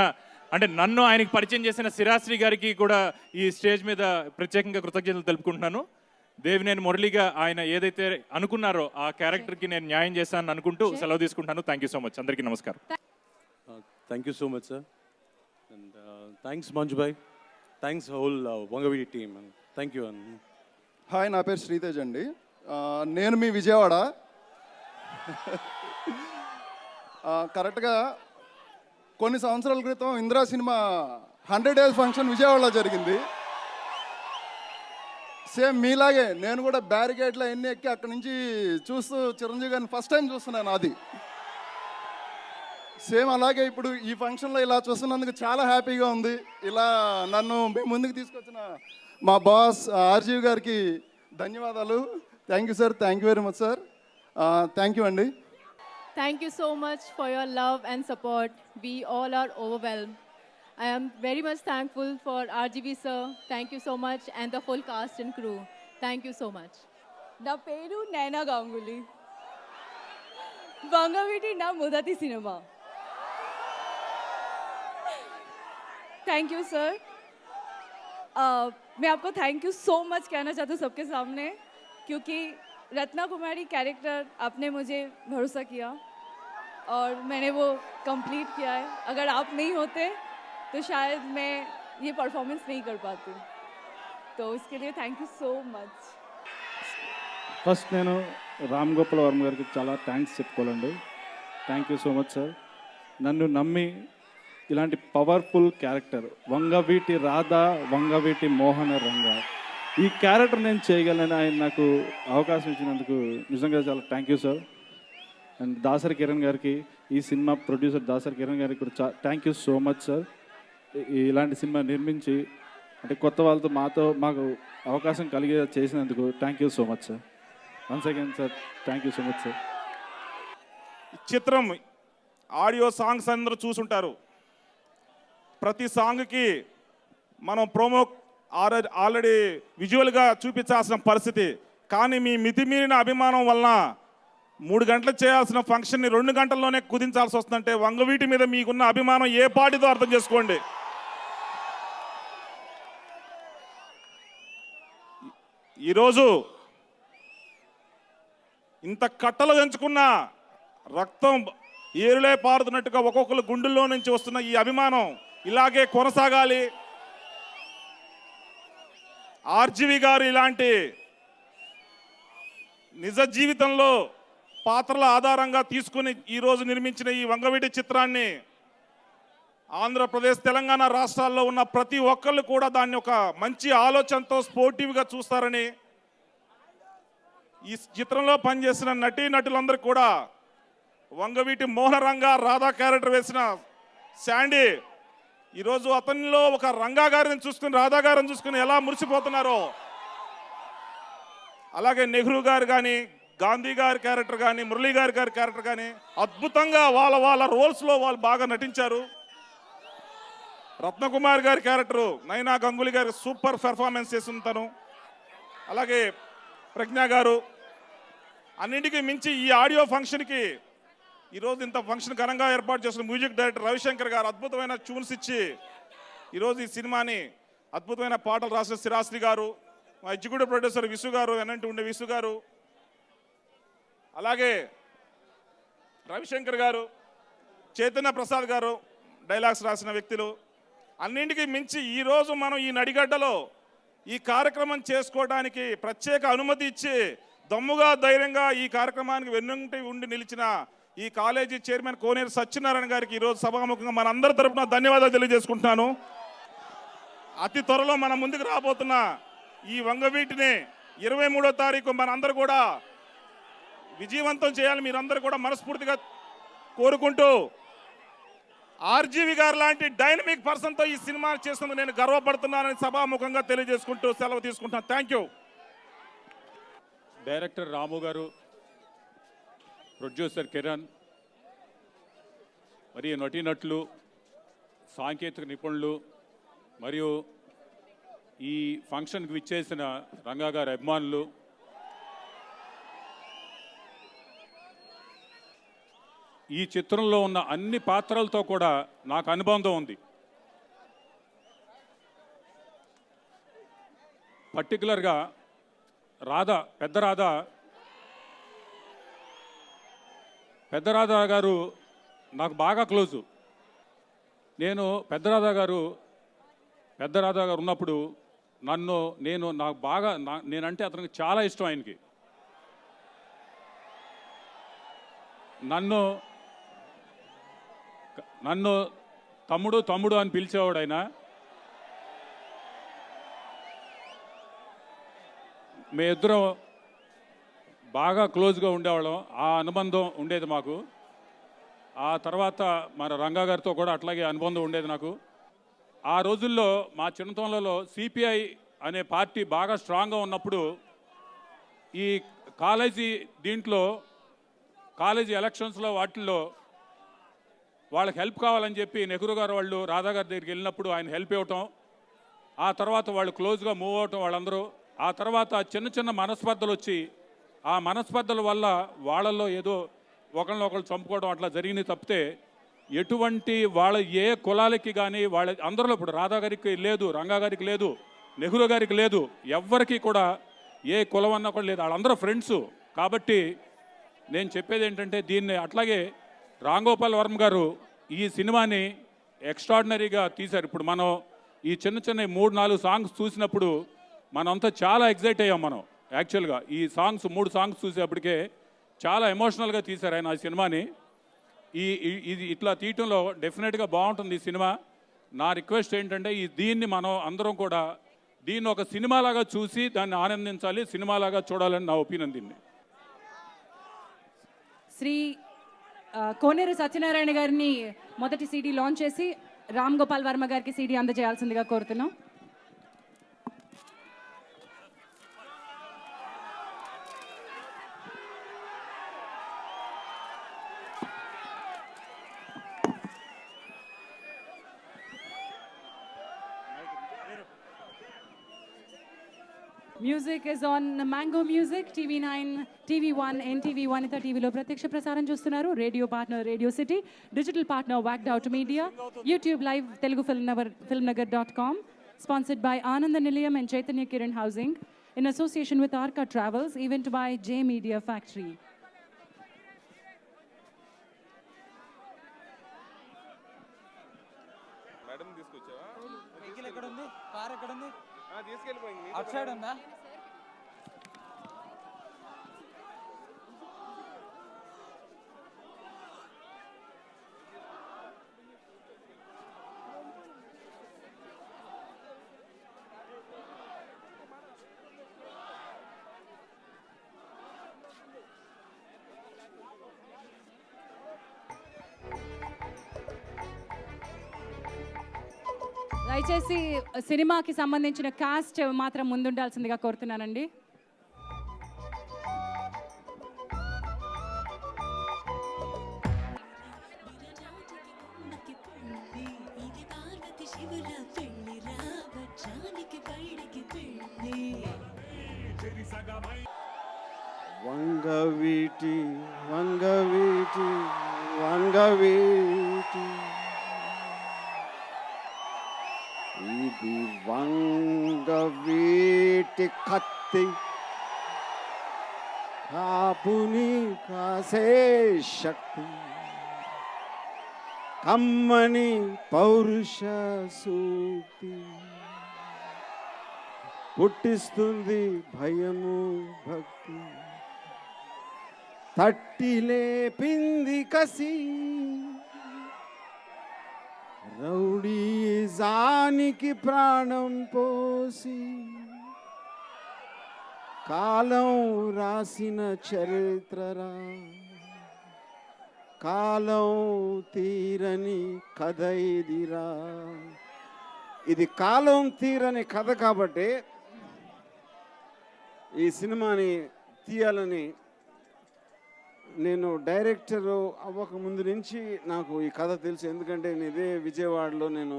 అంటే నన్ను ఆయనకి పరిచయం చేసిన సిరాశ్రీ గారికి కూడా ఈ స్టేజ్ మీద ప్రత్యేకంగా కృతజ్ఞతలు తెలుపుకుంటున్నాను. దేవినేని మురళిగా ఆయన ఏదైతే అనుకున్నారో ఆ క్యారెక్టర్కి నేను న్యాయం చేశానని అనుకుంటూ సెలవు తీసుకుంటాను. Thank you so much. అందరికీ నమస్కారం. Thank you so much, sir. And thanks, Manju bhai. Thanks, whole Wangavidi team. And thank you. Hi, నా పేరు శ్రీతేజ్ అండి. నేను మీ విజయవాడ. కరెక్ట్గా కొన్ని సంవత్సరాల క్రితం ఇందిరా సినిమా 100 days ఫంక్షన్ విజయవాడలో జరిగింది. సేమ్ మీలాగే నేను కూడా బ్యారికేడ్లో ఎన్ని ఎక్కి అక్కడి నుంచి చూస్తూ చిరంజీవి గారిని ఫస్ట్ టైం చూస్తున్నాను. అది సేమ్ అలాగే ఇప్పుడు ఈ ఫంక్షన్లో ఇలా చూస్తున్నందుకు చాలా హ్యాపీగా ఉంది. ఇలా నన్ను ముందుకు తీసుకొచ్చిన మా బాస్ ఆర్జీవి గారికి ధన్యవాదాలు. Thank you sir. Thank you very much sir. Thank you అండి. Thank you so much for your love and support. We all are overwhelmed. I am very much thankful for RGV sir. Thank you so much, and the full cast and crew. Thank you so much. నా పేరు నైనా గాంగులీ. వంగవీటి నా మొదటి cinema. Thank you sir. मैं आपको thank you so much कहना चाहती हूँ सबके सामने, क्योंकि रत्ना कुमारी कैरेक्टर आपने मुझे भरोसा किया और मैंने वो कंप्लीट किया है. अगर आप नहीं होते तो शायद मैं ये परफॉर्मेंस नहीं कर पाती. तो इसके लिए thank you so much. First నేను రామ్ గోపాల్ వర్మ గారికి చాలా థ్యాంక్స్ చెప్పుకోవాలండి. Thank you so much sir. నన్ను నమ్మి ఇలాంటి పవర్ఫుల్ క్యారెక్టర్ వంగవీటి రాధ, వంగవీటి మోహన రంగ, ఈ క్యారెక్టర్ నేను చేయగలను ఆయన నాకు అవకాశం ఇచ్చినందుకు నిజంగా చాలా thank you sir. And Dasari Kiran గారికి, ఈ సినిమా ప్రొడ్యూసర్ దాసరి కిరణ్ గారికి కూడా thank you so much sir. ఇలాంటి సినిమా నిర్మించి అంటే కొత్త వాళ్ళతో మాకు అవకాశం కలిగే చేసినందుకు thank you so much sir. Once again sir, thank you so much sir. చిత్రం ఆడియో సాంగ్స్ అందరూ చూసుంటారు. ప్రతి సాంగ్కి మనం ప్రోమో ఆల్రెడీ విజువల్గా చూపించాల్సిన పరిస్థితి, కానీ మీ మితిమీరిన అభిమానం వలన 3 గంటలు చేయాల్సిన ఫంక్షన్ని 2 గంటల్లోనే కుదించాల్సి వస్తుందంటే వంగవీటి మీద మీకున్న అభిమానం ఏ పాటిదో అర్థం చేసుకోండి. ఈరోజు ఇంత కట్టలు పెంచుకున్న రక్తం ఏరులే పారుతున్నట్టుగా ఒక్కొక్కరు గుండెల్లో నుంచి వస్తున్న ఈ అభిమానం ఇలాగే కొనసాగాలి. ఆర్జీవి గారు ఇలాంటి నిజ జీవితంలో పాత్రల ఆధారంగా తీసుకుని ఈరోజు నిర్మించిన ఈ వంగవీటి చిత్రాన్ని ఆంధ్రప్రదేశ్, తెలంగాణ రాష్ట్రాల్లో ఉన్న ప్రతి ఒక్కళ్ళు కూడా దాన్ని ఒక మంచి ఆలోచనతో స్పోర్టివ్గా చూస్తారని, ఈ చిత్రంలో పనిచేసిన నటీనటులందరూ కూడా వంగవీటి మోహనరంగ రాధా క్యారెక్టర్ వేసిన శాండీ ఈరోజు అతనిలో ఒక రంగా గారిని చూసుకుని, రాధా గారిని చూసుకుని ఎలా మురిసిపోతున్నారో, అలాగే నెహ్రూ గారు కానీ, గాంధీ గారి క్యారెక్టర్ కానీ, మురళీ గారి క్యారెక్టర్ కానీ అద్భుతంగా వాళ్ళ రోల్స్లో వాళ్ళు బాగా నటించారు. రత్నకుమార్ గారి క్యారెక్టరు నైనా గంగూలీ గారి సూపర్ పెర్ఫార్మెన్స్ చేస్తుంటాను. అలాగే ప్రజ్ఞ గారు, అన్నింటికీ మించి ఈ ఆడియో ఫంక్షన్కి ఈరోజు ఇంత ఫంక్షన్ ఘనంగా ఏర్పాటు చేసిన మ్యూజిక్ డైరెక్టర్ రవిశంకర్ గారు అద్భుతమైన ట్యూన్స్ ఇచ్చి ఈరోజు ఈ సినిమాని అద్భుతమైన పాటలు రాసిన శ్రీరాశ్రీ గారు, మా ఎగ్జిక్యూటివ్ ప్రొడ్యూసర్ విసు గారు, వెనంటి ఉండే విసు గారు, అలాగే రవిశంకర్ గారు, చైతన్య ప్రసాద్ గారు డైలాగ్స్ రాసిన వ్యక్తులు, అన్నింటికి మించి ఈరోజు మనం ఈ నడిగడ్డలో ఈ కార్యక్రమం చేసుకోవడానికి ప్రత్యేక అనుమతి ఇచ్చి దమ్ముగా ధైర్యంగా ఈ కార్యక్రమానికి వెన్నుంటి ఉండి నిలిచిన ఈ కాలేజీ చైర్మన్ కోనేరు సత్యనారాయణ గారికి ఈరోజు సభాముఖంగా మనందరి తరపున ధన్యవాదాలు తెలియజేసుకుంటున్నాను. అతి త్వరలో మన ముందుకు రాబోతున్న ఈ వంగవీటిని 23వ తారీఖు మనందరూ కూడా విజయవంతం చేయాలి మీరందరూ కూడా మనస్ఫూర్తిగా కోరుకుంటూ, ఆర్జీవి గారు లాంటి డైనమిక్ పర్సన్తో ఈ సినిమా చేస్తున్నందుకు నేను గర్వపడుతున్నానని సభాముఖంగా తెలియజేసుకుంటూ సెలవు తీసుకుంటున్నాను. Thank you. డైరెక్టర్ రాము గారు, ప్రొడ్యూసర్ కిరణ్, మరియు నటీనటులు, సాంకేతిక నిపుణులు, మరియు ఈ ఫంక్షన్కి విచ్చేసిన రంగా గారి అభిమానులు, ఈ చిత్రంలో ఉన్న అన్ని పాత్రలతో కూడా నాకు అనుబంధం ఉంది. పర్టికులర్గా పెద్ద రాధా గారు నాకు బాగా క్లోజు. నేను పెద్ద రాధా గారు ఉన్నప్పుడు నేనంటే అతనికి చాలా ఇష్టం. ఆయనకి నన్ను తమ్ముడు అని పిలిచేవాడు. ఆయన మేమిద్దరం బాగా క్లోజ్గా ఉండేవాళ్ళం. ఆ అనుబంధం ఉండేది మాకు. ఆ తర్వాత మన రంగా గారితో కూడా అట్లాగే అనుబంధం ఉండేది నాకు. ఆ రోజుల్లో మా చిన్నతనంలో సిపిఐ అనే పార్టీ బాగా స్ట్రాంగ్గా ఉన్నప్పుడు ఈ కాలేజీ ఎలక్షన్స్లో వాటిల్లో వాళ్ళకి హెల్ప్ కావాలని చెప్పి నెహ్రూ గారు వాళ్ళు రాధా గారి దగ్గరికి వెళ్ళినప్పుడు ఆయన హెల్ప్ ఇవ్వటం, ఆ తర్వాత వాళ్ళు క్లోజ్గా మూవ్ అవటం వాళ్ళందరూ. ఆ తర్వాత చిన్న మనస్పర్ధలు వచ్చి ఆ మనస్పర్ధల వల్ల వాళ్ళల్లో ఏదో ఒకరినొకరు చంపుకోవడం అట్లా జరిగింది తప్పితే ఎటువంటి వాళ్ళ ఏ కులాలకి కానీ వాళ్ళ అందరిలో ఇప్పుడు రాధా గారికి లేదు, రంగా గారికి లేదు, నెహ్రూ గారికి లేదు, ఎవ్వరికి కూడా ఏ కులం అన్నా కూడా లేదు. వాళ్ళందరూ ఫ్రెండ్స్. కాబట్టి నేను చెప్పేది ఏంటంటే దీన్ని అట్లాగే రామ్ గోపాల్ వర్మ గారు ఈ సినిమాని ఎక్స్ట్రాడినరీగా తీశారు. ఇప్పుడు మనం ఈ చిన్న 3-4 సాంగ్స్ చూసినప్పుడు మనంతా చాలా ఎగ్జైట్ అయ్యాం. మనం యాక్చువల్గా ఈ 3 సాంగ్స్ చూసేప్పటికే చాలా ఎమోషనల్గా తీశారు ఆయన ఆ సినిమాని. ఇది ఇట్లా తీయటంలో డెఫినెట్గా బాగుంటుంది ఈ సినిమా. నా రిక్వెస్ట్ ఏంటంటే దీన్ని మనం అందరం కూడా దీన్ని ఒక సినిమాలాగా చూసి దాన్ని ఆనందించాలి, సినిమాలాగా చూడాలని నా ఒపీనియన్. దీన్ని శ్రీ కోనేరు సత్యనారాయణ గారిని మొదటి సీడీ లాంచ్ చేసి రామ్ గోపాల్ వర్మ గారికి సీడీ అందజేయాల్సిందిగా కోరుతున్నాం. Music is on mango music, TV9, TV1, NTV1 ఇతర టీవీలో ప్రత్యక్ష ప్రసారం చూస్తున్నారు. Radio partner radio city, digital partner walked out media, YouTube live Telugu filmnagar.com, sponsored by Ananda Nilayam and Chaitanya Kiran Housing in association with Arca Travels, event by J Media Factory. Madam తీసుకొచ్చావా? Vehicle ఎక్కడ ఉంది? Car ఎక్కడ ఉంది? తీసుకెళ్ళిపోయింది. అటు side ఉందా? దయచేసి సినిమాకి సంబంధించిన కాస్ట్ మాత్రం ముందుండాల్సిందిగా కోరుతున్నానండి. వంగవీటి వంగవీటి వంగవీటి ఈ వంగవీటి కత్తి కాపుని కాసే శక్తి కమ్మని పౌరుష సూక్తి పుట్టిస్తుంది భయము భక్తి తట్టి లేపింది కసి రౌడీజానికి ప్రాణం పోసి కాలం రాసిన చరిత్రరా కాలం తీరని కథ ఇదిరా. ఇది కాలం తీరని కథ కాబట్టి ఈ సినిమాని తీయాలని నేను డైరెక్టర్ అవ్వక ముందు నుంచి నాకు ఈ కథ తెలుసు. ఎందుకంటే నేను ఇదే విజయవాడలో నేను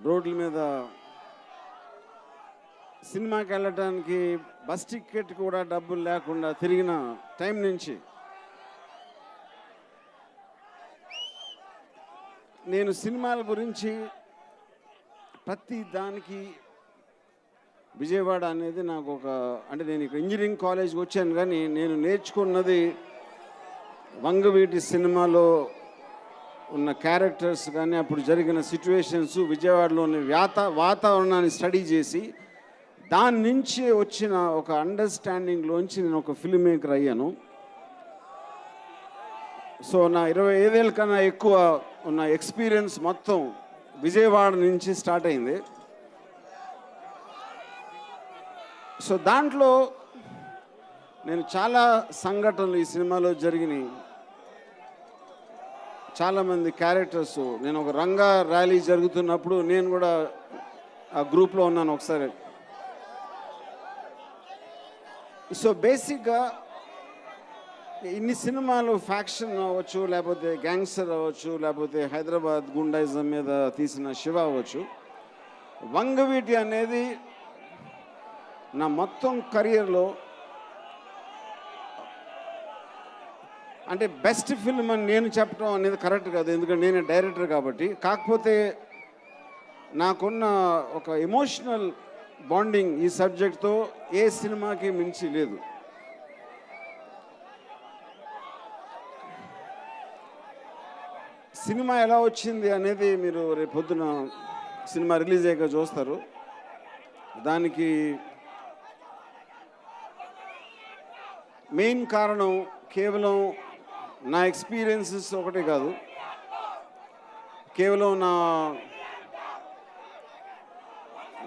రోడ్ల మీద సినిమాకి వెళ్ళటానికి బస్ టికెట్ కూడా డబ్బులు లేకుండా తిరిగిన టైం నుంచి నేను సినిమాల గురించి ప్రతి దానికి విజయవాడ అనేది నాకు ఒక అంటే నేను ఇక్కడ ఇంజనీరింగ్ కాలేజ్కి వచ్చాను కానీ నేను నేర్చుకున్నది వంగవీటి సినిమాలో ఉన్న క్యారెక్టర్స్ కానీ అప్పుడు జరిగిన సిచ్యువేషన్స్ విజయవాడలోని వాతావరణాన్ని స్టడీ చేసి దాని నుంచి వచ్చిన ఒక అండర్స్టాండింగ్లోంచి నేను ఒక ఫిల్మ్ మేకర్ అయ్యాను. సో నా 25 ఏళ్ళ కన్నా ఎక్కువ ఉన్న ఎక్స్పీరియన్స్ మొత్తం విజయవాడ నుంచి స్టార్ట్ అయింది. సో దాంట్లో నేను చాలా సంఘటనలు ఈ సినిమాలో జరిగినాయి. చాలామంది క్యారెక్టర్స్ నేను ఒక రంగా ర్యాలీ జరుగుతున్నప్పుడు నేను కూడా ఆ గ్రూప్లో ఉన్నాను ఒకసారి. సో బేసిక్గా ఇన్ని సినిమాలు ఫ్యాక్షన్ అవ్వచ్చు, లేకపోతే గ్యాంగ్స్టర్ అవ్వచ్చు, లేకపోతే హైదరాబాద్ గుండాయిజం మీద తీసిన శివ అవ్వచ్చు, వంగవీటి అనేది నా మొత్తం కెరియర్లో అంటే బెస్ట్ ఫిల్మ్ అని నేను చెప్పడం అనేది కరెక్ట్ కాదు, ఎందుకంటే నేనే డైరెక్టర్ కాబట్టి. కాకపోతే నాకున్న ఒక ఎమోషనల్ బాండింగ్ ఈ సబ్జెక్ట్తో ఏ సినిమాకి మించి లేదు. సినిమా ఎలా వచ్చింది అనేది మీరు రేపు పొద్దున సినిమా రిలీజ్ అయ్యాక చూస్తారు. దానికి మెయిన్ కారణం కేవలం నా ఎక్స్పీరియన్సెస్ ఒకటే కాదు, కేవలం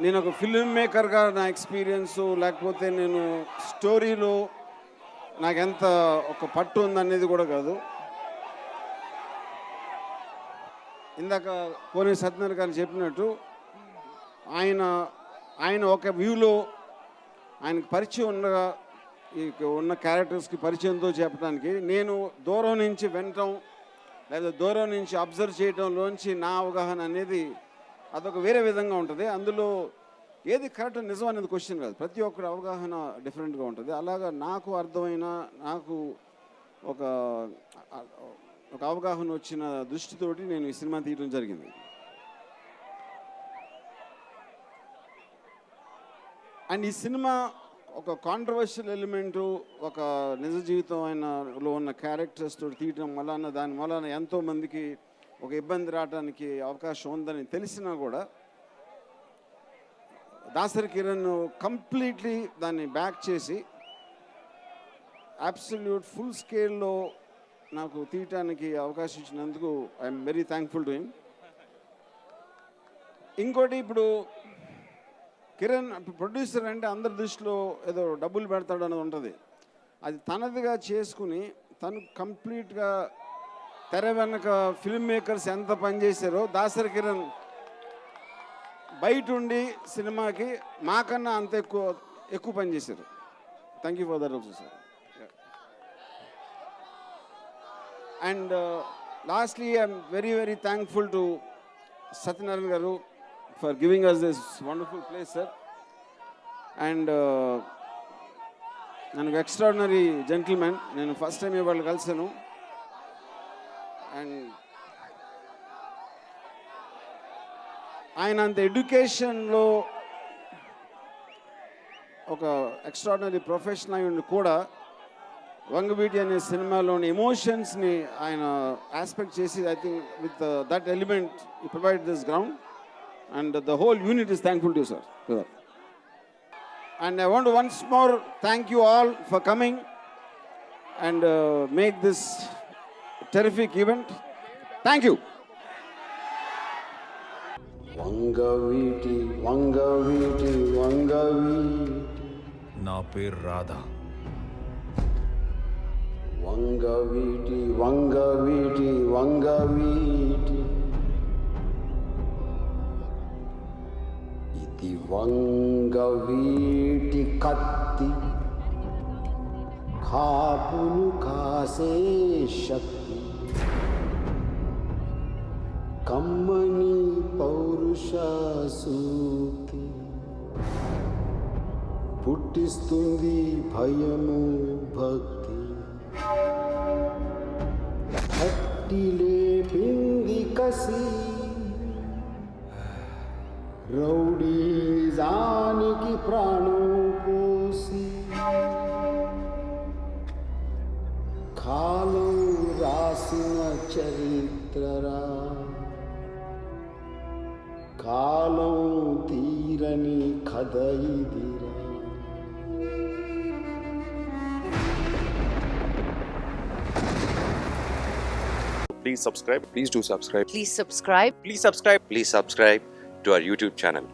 నేను ఒక ఫిల్మ్ మేకర్గా నా ఎక్స్పీరియన్సు, లేకపోతే నేను స్టోరీలో నాకెంత ఒక పట్టు ఉందనేది కూడా కాదు. ఇందాక కోనే సత్యనారాయణ గారు చెప్పినట్టు ఆయన ఒక వ్యూలో ఆయనకు పరిచయం ఉండగా ఉన్న క్యారెక్టర్స్కి పరిచయంతో చెప్పడానికి నేను దూరం నుంచి వినటం లేదా దూరం నుంచి అబ్జర్వ్ చేయడంలోంచి నా అవగాహన అనేది అదొక వేరే విధంగా ఉంటుంది. అందులో ఏది కరెక్ట్ నిజం అనేది క్వశ్చన్ కాదు, ప్రతి ఒక్కరి అవగాహన డిఫరెంట్గా ఉంటుంది. అలాగా నాకు అర్థమైన నాకు ఒక అవగాహన వచ్చిన దృష్టితోటి నేను ఈ సినిమా తీయడం జరిగింది. అండ్ ఈ సినిమా ఒక కాంట్రవర్షియల్ ఎలిమెంటు, ఒక నిజ జీవితం ఆయనలో ఉన్న క్యారెక్టర్స్ తోటి తీయటం వలన దాని వలన ఎంతోమందికి ఒక ఇబ్బంది రావడానికి అవకాశం ఉందని తెలిసినా కూడా దాసరి కిరణ్ కంప్లీట్లీ దాన్ని బ్యాక్ చేసి అబ్సల్యూట్ ఫుల్ స్కేల్లో నాకు తీయటానికి అవకాశం ఇచ్చినందుకు I'm very thankful to him. ఇంకోటి, ఇప్పుడు కిరణ్ ప్రొడ్యూసర్ అంటే అందరి దృష్టిలో ఏదో డబ్బులు పెడతాడు అనేది ఉంటుంది. అది తనదిగా చేసుకుని తను కంప్లీట్గా తెర వెనక ఫిల్మ్ మేకర్స్ ఎంత పనిచేశారో దాసరి కిరణ్ బయట ఉండి సినిమాకి మాకన్నా అంత ఎక్కువ పనిచేశారు. Thank you for that also sir. And lastly I'm very very thankful to Satyanarayana garu for giving us this wonderful place sir. And నాకు ఎక్స్ట్రాడినరీ జెంటిల్మెన్, నేను ఫస్ట్ టైం వాళ్ళు కలిసాను. అండ్ ఆయన అంత ఎడ్యుకేషన్లో ఒక ఎక్స్ట్రాడినరీ ప్రొఫెషన్ అయి ఉండి కూడా వంగవీటి అనే సినిమాలోని ఎమోషన్స్ని ఆయన ఆస్పెక్ట్ చేసి I think with that element ఈ provide this ground and the whole unit is thankful to sir for that. And I want once more thank you all for coming and make this terrific event. Thank you. Vangaveeti Vangaveeti Vangaveeti, నా పేరు రాధా. వంగవీటి వంగవీటి వంగవీటి, ఇది వంగవీటి కత్తి, కాపును కాసే శక్తి, కమ్మని పౌరుష సూక్తి, పుట్టిస్తుంది భయము భక్తి, హట్టి లేపింది కసి, రౌడీజానికి ప్రాణం పోసి, కాలం రాసిన చరిత్రరా, కాలం తీరని కథ ఇదిరా. Please subscribe. Please do subscribe. Please subscribe. Please subscribe. Please subscribe to our YouTube channel.